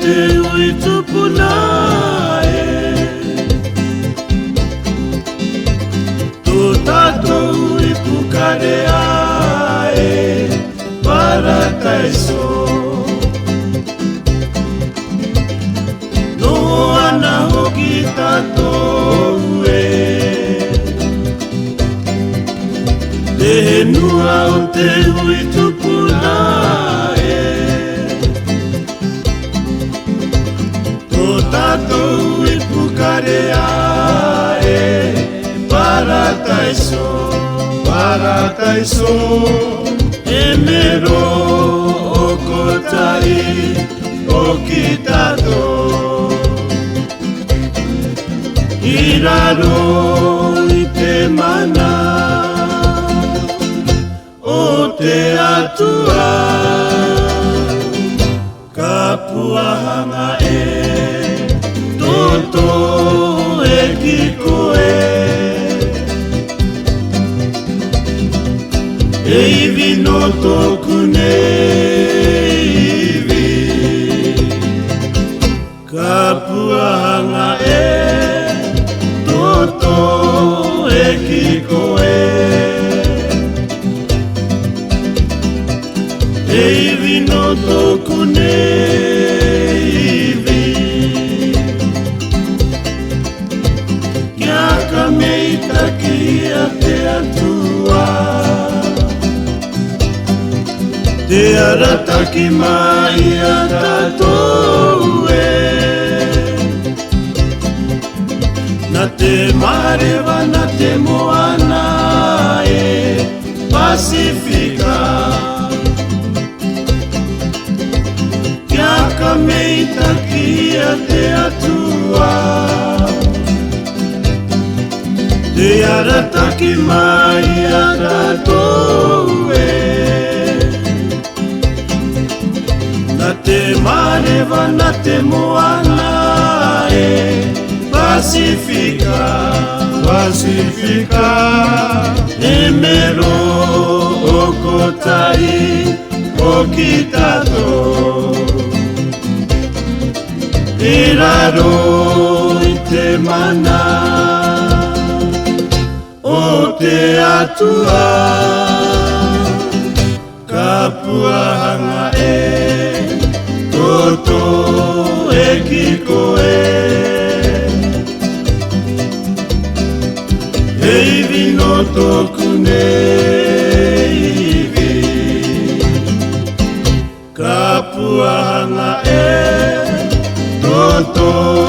te ui tupuna e tō tātou I pukarea e parataiso no ana hoki tātou e te henua o te ui tupuna tātou I pukarea e parataiso, parataiso e mero o kotai o ki tātou I raro I te mana o te atua ka puahanga Toto e ki koe E iwi no toku nei iwi Ka puahanga Toto e ki koe E iwi no toku nei iwi Mei taki a te atua Te arataki mai a tātou Na te marewa na te moana Pasifika Kia ka mei taki a te atua Te arataki mai a tātou Na te marewa na te moana Pasifika, Pasifika E mero o kotai o ki tātou E raro I te mana O te atua Ka puahanga Toto e ki koe E iwi no toku nei iwi Ka puahanga Toto